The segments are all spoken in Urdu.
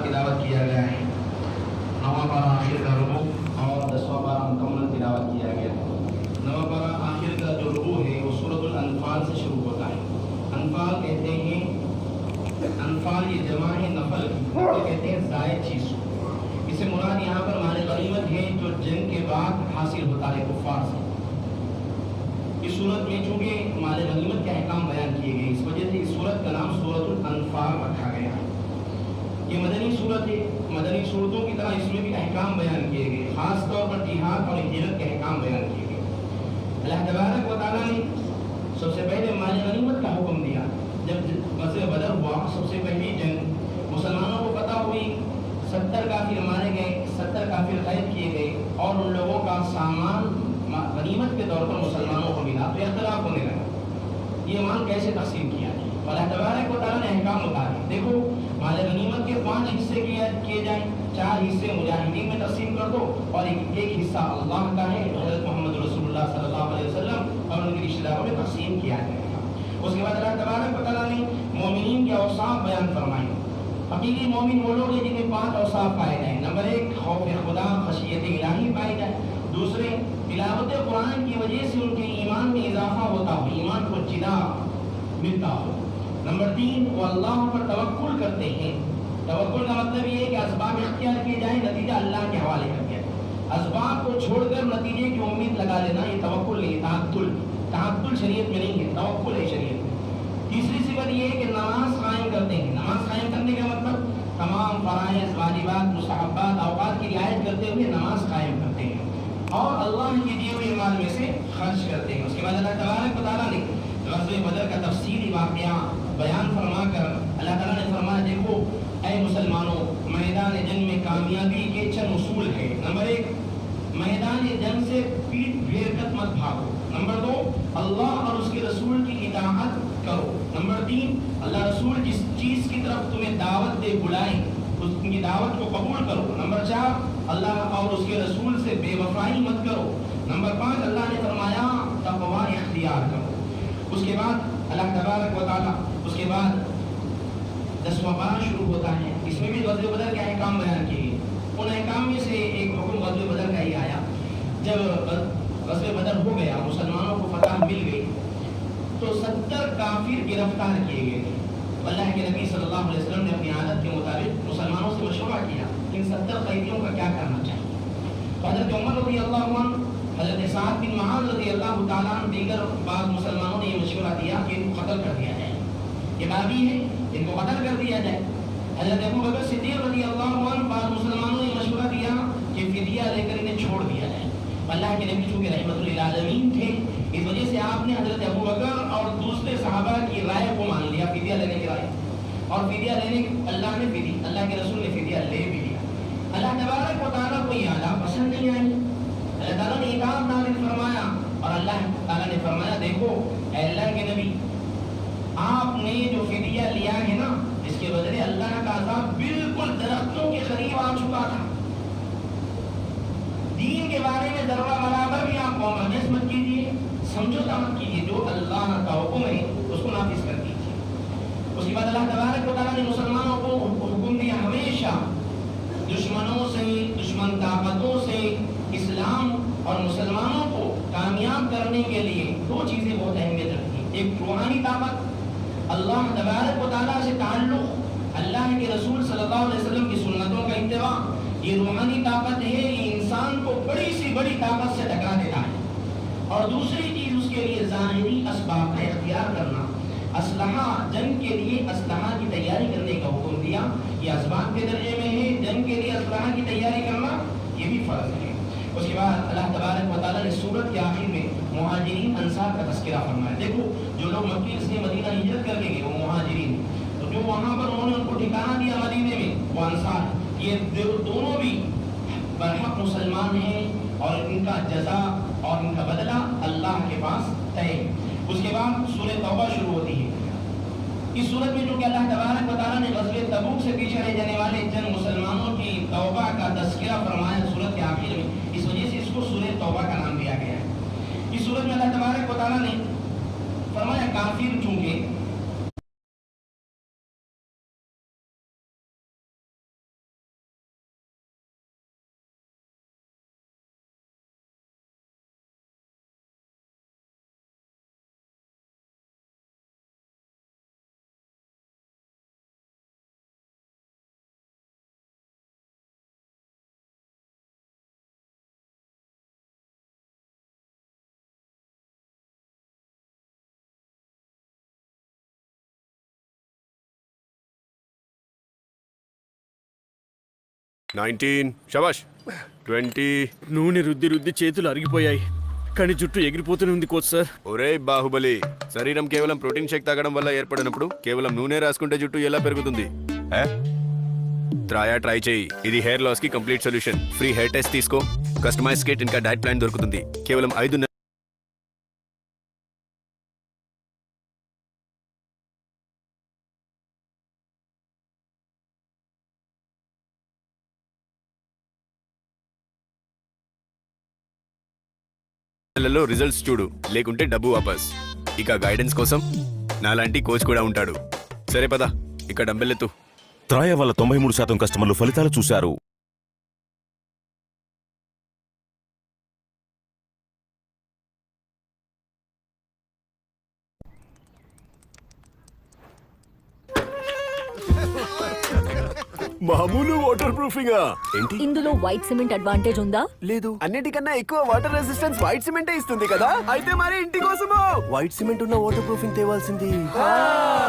تلاوت کیا گیا ہے، 9واں پارہ آخر کا رکوع اور 10واں پارہ مکمل تلاوت کیا گیا ہے۔ 9واں پارہ آخر کا جو رکوع ہے وہ سورۃ الانفال سے شروع ہوتا ہے۔ انفال کہتے ہیں، انفال یہ جمع ہے نفل کی، کہتے ہیں زائد چیز۔ اس سے مراد یہاں پر مال غنیمت ہے جو جنگ کے بعد حاصل ہوتا ہے کفار سے۔ اس صورت میں چونکہ مال غنیمت کے احکام بیان کیے گئے، اس وجہ سے اس صورت کا نام سورۃ الانفال رکھا گیا ہے۔ یہ مدنی صورت ہے، مدنی صورتوں کی طرح اس میں بھی احکام بیان کیے گئے، خاص طور پر جہاد اور ہجرت کے احکام بیان کیے گئے۔ اللہ تبارک و تعالیٰ نے سب سے پہلے مال غنیمت کا حکم دیا۔ جب غزوہ بدر ہوا، سب سے پہلی جنگ، مسلمانوں کو پتہ ہوئی 70 کافر مارے گئے، 70 کافر قید کیے گئے اور ان لوگوں کا سامان غنیمت کے طور پر مسلمانوں کو ملا، تو اختلاف ہونے لگا یہ مال کیسے تقسیم کیا جائے۔ اللہ تبارک و تعالیٰ نے احکام اتارے، دیکھو مال غنیمت کے 5 حصے کیے جائیں، 4 حصے مجاہدین میں تقسیم کر دو اور ایک حصہ اللہ کا ہے، حضرت محمد رسول اللہ صلی اللہ علیہ وسلم اور ان کے رشتہ داروں میں تقسیم کیا جائے گا۔ اس کے بعد اللہ تبارک و تعالیٰ نے مومنین کے اوصاف بیان فرمائے۔ حقیقی مومن وہ لوگ ہیں جن میں 5 اوصاف پائے جائیں۔ نمبر 1 خوف خدا، خشیت الہی پائے جائے۔ دوسرے تلاوت قرآن کی وجہ سے ان کے ایمان میں اضافہ ہوتا ہو، ایمان کو جدا ملتا ہو۔ نمبر 3 وہ اللہ پر توکل کرتے ہیں۔ توکل کا مطلب یہ ہے کہ اسباب اختیار کیے جائیں، نتیجہ اللہ کے حوالے کر دیا جائے۔ اسباب کو چھوڑ کر نتیجے کی امید لگا لینا یہ توکل نہیں، تعطل۔ تعطل شریعت میں نہیں ہے، توکل ہے شریعت میں۔ تیسری صفت یہ ہے کہ نماز قائم کرتے ہیں۔ نماز قائم کرنے کا مطلب تمام فرائض، واجبات، مستحبات، اوقات کی رعایت کرتے ہوئے نماز قائم کرتے ہیں اور اللہ کے دیے ہوئے مال میں سے خرچ کرتے ہیں۔ اس کے بعد اللہ تبارک و تعالیٰ نے غزوہ بدر کا تفصیلی واقعہ بیان فرما کر اللہ تعالیٰ نے فرمایا، دیکھو اے مسلمانوں، میدان جنگ میں کامیابی کے چند اصول ہیں۔ نمبر 1 میدان جنگ سے پیٹ پھیر کر مت بھاگو۔ نمبر 2 اللہ اور اس کے رسول کی اطاعت کرو۔ نمبر 3 اللہ رسول جس چیز کی طرف تمہیں دعوت دے بلائیں اس کی دعوت کو قبول کرو۔ نمبر 4 اللہ اور اس کے رسول سے بے وفائی مت کرو۔ نمبر 5 اللہ نے فرمایا تقوی اختیار کرو۔ اس کے بعد اللہ تبارک و تعالیٰ اس کے بعد 10واں پارہ شروع ہوتا ہے، اس میں بھی غزوہ بدر کے احکام بیان کیے گئے۔ ان احکام میں سے ایک حکم غزوہ بدر کا ہی آیا۔ جب غزوہ بدر ہو گیا، مسلمانوں کو فتح مل گئی، تو 70 کافر گرفتار کیے گئے تھے۔ اللہ کے نبی صلی اللہ علیہ وسلم نے اپنی عادت کے مطابق مسلمانوں سے مشورہ کیا ان 70 قیدیوں کا کیا کرنا چاہیے۔ تو حضرت عمر رضی اللہ عنہ، حضرت سعد بن معاذ رضی اللہ تعالیٰ عنہ، دیگر بعض مسلمانوں نے یہ مشورہ دیا کہ ان کو قتل کر دیا جائے، یہ باغی ہے، ان کو قتل کر دیا جائے۔ حضرت ابو بکر صدیق رضی اللہ عنہ، بعض مسلمانوں نے مشورہ دیا کہ فدیہ لے کر انہیں چھوڑ دیا جائے۔ اللہ کے نبی چونکہ رحمت للعالمین تھے، اس وجہ سے آپ نے حضرت ابو بکر اور دوسرے صحابہ کی رائے کو مان لیا، فدیہ لینے کی رائے، اور فدیہ لینے اللہ کے رسول نے فدیہ لے بھی لیا۔ اللہ تبارک و تعالیٰ کو یہ ادا پسند نہیں آئی، اللہ تعالیٰ نے اطاعت نازل فرمایا اور اللہ تعالیٰ نے فرمایا، دیکھو اے اللہ کے نبی، آپ نے جو فدیہ لیا ہے نا، اس کے بدلے اللہ کا عذاب بالکل درختوں کے قریب آ چکا تھا۔ دین کے بارے میں ذرہ برابر بھی آپ کمپرومائز مت کیجیے، سمجھوتا مت کیجیے، جو اللہ کا حکم ہے اس کو نافذ کر دیجیے۔ اس کے بعد اللہ تبارک و تعالیٰ نے مسلمانوں کو حکم دیا ہمیشہ دشمنوں سے، دشمن طاقتوں سے اسلام اور مسلمانوں کو کامیاب کرنے کے لیے 2 چیزیں بہت اہمیت رکھتی ہیں۔ ایک روحانی طاقت، اللہ تبارک و تعالیٰ سے تعلق، اللہ کے رسول صلی اللہ علیہ وسلم کی سنتوں کا اتباع، یہ روحانی طاقت ہے، یہ انسان کو بڑی سی بڑی طاقت سے ٹکرا دیتا ہے۔ اور دوسری چیز اس کے لیے ظاہری اسباب کا اختیار کرنا، اسلحہ، جنگ کے لیے اسلحہ کی تیاری کرنے کا حکم دیا، یہ اسباب کے درجے میں ہے، جنگ کے لیے اسلحہ کی تیاری کرنا یہ بھی فرض ہے۔ اس کے بعد اللہ تبارک و تعالیٰ نے سورت کے آخر میں مہاجرین انصار کا تذکرہ فرمایا۔ دیکھو جو لوگ مکی سے مدینہ ہجرت کر کے گئے وہ مہاجرین، تو جو وہاں پر انہوں نے ان کو ٹھکانہ دیا مدینے میں وہ انصار، یہ دونوں بھی برحق مسلمان ہیں اور ان کا جزا اور ان کا بدلہ اللہ کے پاس طے۔ اس کے بعد سورہ توبہ شروع ہوتی ہے۔ اس صورت میں جو کہ اللہ تبارک و تعالیٰ نے غزوہ تبوک سے پیچھے رہ جانے والے چند مسلمانوں کی توبہ کا تذکرہ فرمایا صورت کے آخر میں، اس وجہ سے اس کو سورہ توبہ کا نام دیا گیا ہے۔ اس صورت میں اللہ تبارک و تعالیٰ نے فرمایا کافر چونکہ 19 శబాష్ 20. నూనె రుద్ది రుద్ది చేతులు అరిగిపోయాయి, కానీ జుట్టు ఎగిరిపోతూనే ఉంది కోచ్ సార్. ఒరే బాహుబలి, శరీరం కేవలం ప్రోటీన్ షేక్ తాగడం వల్ల ఏర్పడినప్పుడు కేవలం నూనె రాసుకుంటే జుట్టు ఎలా పెరుగుతుంది? ట్రై చేయి. ఇది హెయిర్ లాస్ కి complete solution. Free hair test తీసుకో, కస్టమైజ్ కిట్ ఇంకా డైట్ ప్లాన్ దొరుకుతుంది. కేవలం 5 నెలల్లో రిజల్ట్స్ చూడు, లేకుంటే డబ్బు వాపస్. ఇక గైడెన్స్ కోసం నాలాంటి కోచ్ కూడా ఉంటాడు. సరే పద, ఇక డంబెల్లెత్తు. త్రాయ వల్ల 93% కస్టమర్లు ఫలితాలు చూశారు. మామూలు వాటర్ ప్రూఫింగ్ ఏంటి? ఇందులో వైట్ సిమెంట్ అడ్వాంటేజ్ ఉందా? లేదు. అన్నిటికన్నా ఎక్కువ వాటర్ రెసిస్టెన్స్ వైట్ సిమెంట్ ఇస్తుంది కదా. అయితే మరి ఇంటి కోసమో వైట్ సిమెంట్ ఉన్న వాటర్ ప్రూఫింగ్ తేవాల్సింది.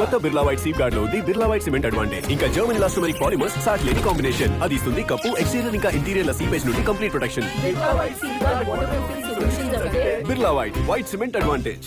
కొత్త బిర్లా వైట్ సీప్ గార్డ్ లో ఉంది బిర్లా వైట్ సిమెంట్ అడ్వాంటేజ్. ఇంకా జర్మన్ ఎలాస్టోమెరిక్ పాలిమర్స్ సాట్ లేని కాంబినేషన్. అది ఇస్తుంది కప్పు, ఎక్స్టీరియర్ ఇంకా ఇంటీరియర్ సీపేజ్ నుండి complete protection. Birla white cement advantage.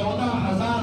14,000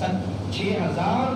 6,000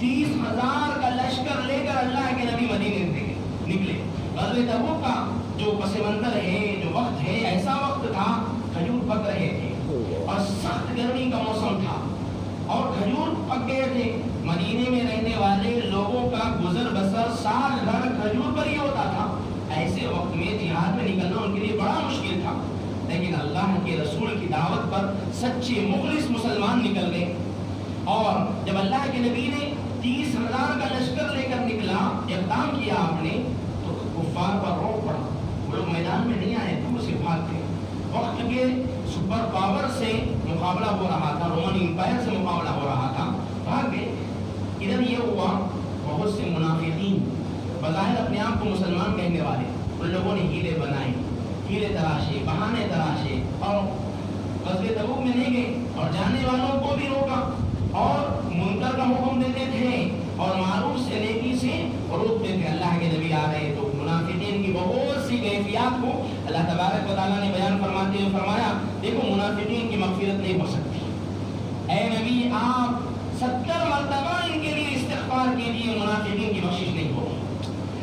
30,000 کا لشکر لے کر اللہ کے نبی مدینے سے نکلے. غزوہ تبوک کا جو پس منظر ہے، جو وقت ہے، ایسا وقت تھا کھجور پک رہے تھے اور سخت گرمی کا موسم تھا اور کھجور پک گئے تھے. مدینے میں رہنے والے لوگوں کا گزر بسر سال بھر کھجور پر ہی ہوتا تھا. ایسے وقت میں جہاد میں نکلنا ان کے لیے بڑا مشکل تھا. لیکن اللہ کے رسول کی دعوت پر سچے مخلص مسلمان نکل گئے. اور جب اللہ کے نبی نے 30,000 کا لشکر لے کر نکلا، اقدام کیا آپ نے، تو کفار پر روک پڑا. وہ لوگ میدان میں نہیں آئے، دور سے بھاگ گئے. وقت کے سپر پاور سے مقابلہ ہو رہا تھا، رومن امپائر سے مقابلہ ہو رہا تھا، بھاگ گئے. ادھر یہ ہوا بہت سے منافقین بظاہر اپنے آپ کو مسلمان کہنے والے، ان لوگوں نے ہیلے بنائے، ہیلے تراشے، بہانے تراشے اور غزوہ تبوک میں نہیں گئے اور جانے والوں کو بھی روکا اور منکر کا حکم دیتے تھے اور معروف سے نیکی سے روکتے تھے. اللہ کے نبی آ رہے تو منافقین کی بہت سی کیفیات کو اللہ تبارک و تعالیٰ نے بیان فرماتے ہوئے فرمایا، دیکھو منافقین کی مغفرت نہیں ہو سکتی. اے نبی آپ 70 مرتبہ ان کے لیے استغفار کیجیے، منافقین کی بخشش نہیں ہوگی.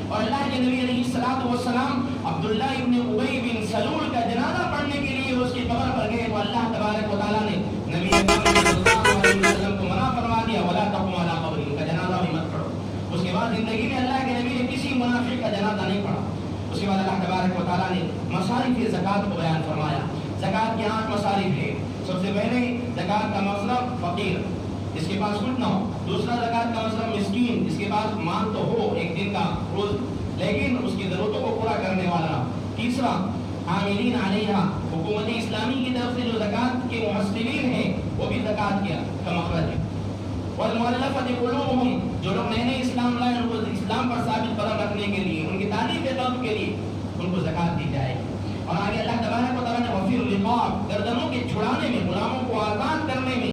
اور اللہ کے نبی علیہ الصلوۃ والسلام عبداللہ ابن ابی بن سلول کا جنازہ پڑھنے کے لیے اس کی قبر پر گئے تو اللہ تبارک و تعالیٰ نے نبی صلی اللہ علیہ وسلم کو منع فرما دیا، ولا تقم علی قبری، ان کا جنازہ بھی مت پڑھو. اس کے بعد زندگی میں اللہ کے نبی نے کسی منافق کا جنازہ نہیں پڑھا. اس کے بعد اللہ تبارک و تعالیٰ نے مصارف زکوٰۃ کو بیان فرمایا. زکوٰۃ کے 8 مصارف ہے. سب سے پہلے زکوٰۃ کا مصرف فقیر، اس کے پاس کچھ نہ ہو. دوسرا زکوٰۃ کا مصرف مسکین، جس کے پاس مال تو ہو ایک دن کا روز لیکن اس کی ضرورتوں کو پورا کرنے والا. تیسرا عاملین علیہا، حکومت اسلامی کی طرف سے جو زکوٰۃ کے محصلین ہیں وہ بھی زکوٰۃ کا مخرج ہے. والمؤلفۃ قلوبہم، جو لوگ نئے نئے اسلام لائے ان کو اسلام پر ثابت قدم رکھنے کے لیے، ان کی تعلیم کے طلب کے لیے ان کو زکوٰۃ دی جائے. اور آگے